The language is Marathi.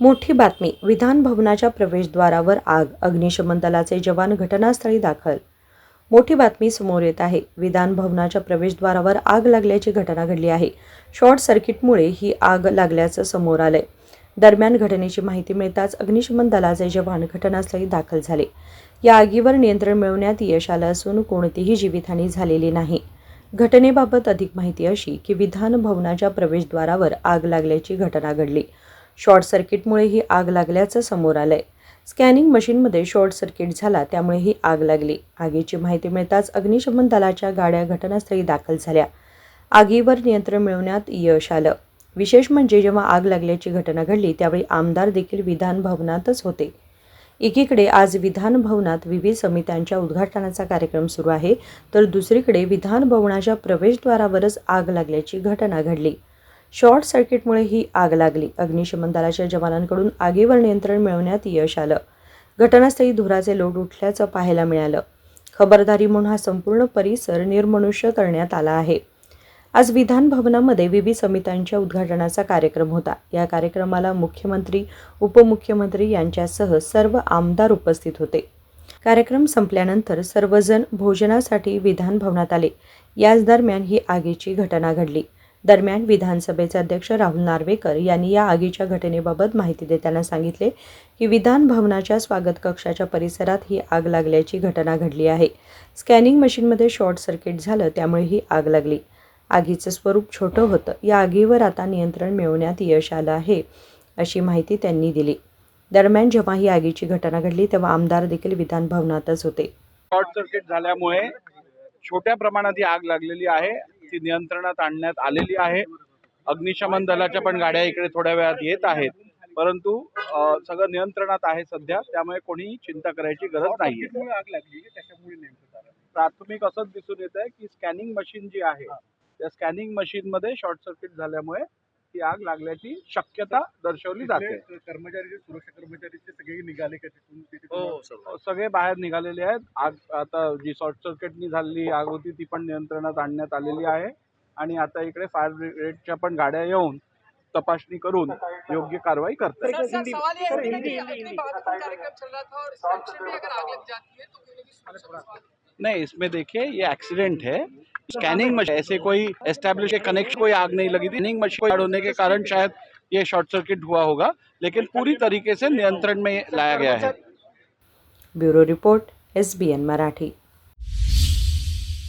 मोठी बातमी, विधान भवनाच्या प्रवेशद्वारावर आग, अग्निशमन दलाचे जवान घटनास्थळी दाखल। मोठी बातमी समोर येत आहे। विधान भवनाच्या प्रवेशद्वारावर आग लागल्याची घटना घडली आहे। शॉर्ट सर्किटमुळे ही आग लागल्याचं समोर आलंय। दरम्यान घटनेची माहिती मिळताच अग्निशमन दलाचे जवान घटनास्थळी दाखल झाले। या आगीवर नियंत्रण मिळवण्यात यश आलं असून कोणतीही जीवितहानी झालेली नाही। घटनेबाबत अधिक माहिती अशी की विधान भवनाच्या प्रवेशद्वारावर आग लागल्याची घटना घडली। शॉर्ट सर्किटमुळे ही आग लागल्याचं समोर आलंय। स्कॅनिंग मशीनमध्ये शॉर्ट सर्किट झाला, त्यामुळे ही आग लागली। आगीची माहिती मिळताच अग्निशमन दलाच्या गाड्या घटनास्थळी दाखल झाल्या। आगीवर नियंत्रण मिळवण्यात यश आलं। विशेष म्हणजे जेव्हा आग लागल्याची घटना घडली त्यावेळी आमदार देखील विधान भवनातच होते। एकीकडे आज विधान भवनात विविध समित्यांच्या उद्घाटनाचा कार्यक्रम सुरू आहे, तर दुसरीकडे विधान भवनाच्या प्रवेशद्वारावरच आग लागल्याची घटना घडली। शॉर्ट सर्किटमुळे ही आग लागली। अग्निशमन दलाच्या जवानांकडून आगीवर नियंत्रण मिळवण्यात यश आलं। घटनास्थळी धुराचे लोट उठल्याचं पाहायला मिळालं। खबरदारी म्हणून हा संपूर्ण परिसर निर्मनुष्य करण्यात आला आहे। आज विधान भवनामध्ये विविध समित्यांच्या उद्घाटनाचा कार्यक्रम होता। या कार्यक्रमाला मुख्यमंत्री, उपमुख्यमंत्री यांच्यासह सर्व आमदार उपस्थित होते। कार्यक्रम संपल्यानंतर सर्वजण भोजनासाठी विधान भवनात आले। याच दरम्यान ही आगीची घटना घडली। दरम्यान विधानसभेचे अध्यक्ष राहुल नार्वेकर यांनी या आगीच्या घटनेबाबत माहिती देताना सांगितले की विधान भवनाच्या स्वागत कक्षाच्या परिसरात ही आग लागल्याची घटना घडली आहे। स्कॅनिंग मशीनमध्ये शॉर्ट सर्किट झालं, त्यामुळे ही आग लागली। आगीचं स्वरूप छोटं होतं। या आगीवर आता नियंत्रण मिळवण्यात यश आलं आहे, अशी माहिती त्यांनी दिली। दरम्यान जेव्हा ही आगीची घटना घडली तेव्हा आमदार देखील विधान भवनातच होते। शॉर्ट सर्किट झाल्यामुळे छोट्या प्रमाणात ही आग लागलेली आहे, ती नियंत्रणात आणण्यात आलेली आहे। अग्निशमन दलाच्या पण गाड्या इकडे थोड्या वेळात येत आहेत, परंतु सगळं नियंत्रणात आहे सध्या, त्यामुळे कोणीही चिंता करायची गरज नाही। आग लागली त्याच्यामुळे प्राथमिक असंच दिसून येत आहे की स्कॅनिंग मशीन जी आहे त्या स्कॅनिंग मशीन मध्ये शॉर्ट सर्किट झाल्यामुळे ती आग लागल्याची शक्यता दर्शवली जाते। कर्मचारी, सुरक्षा कर्मचारी सगळे निघाले का तिथून? हो, सगळे बाहेर निघालेले आहेत। आग आता जी शॉर्ट सर्किटनी झालेली आग होती ती पण नियंत्रणात आणण्यात आलेली आहे आणि आता इकडे फायर ब्रिगेडच्या पण गाड्या येऊन तपासणी करून योग्य कारवाई करतात। नहीं, इसमें देखिए ये एक्सीडेंट है। स्कैनिंग मशीन ऐसे कोई एस्टैब्लिश कनेक्शन, कोई आग नहीं लगी थी। स्कैनिंग मशीन होने के कारण शायद ये शॉर्ट सर्किट हुआ होगा, लेकिन पूरी तरीके से नियंत्रण में लाया गया है। Bureau report, SBN Marathi.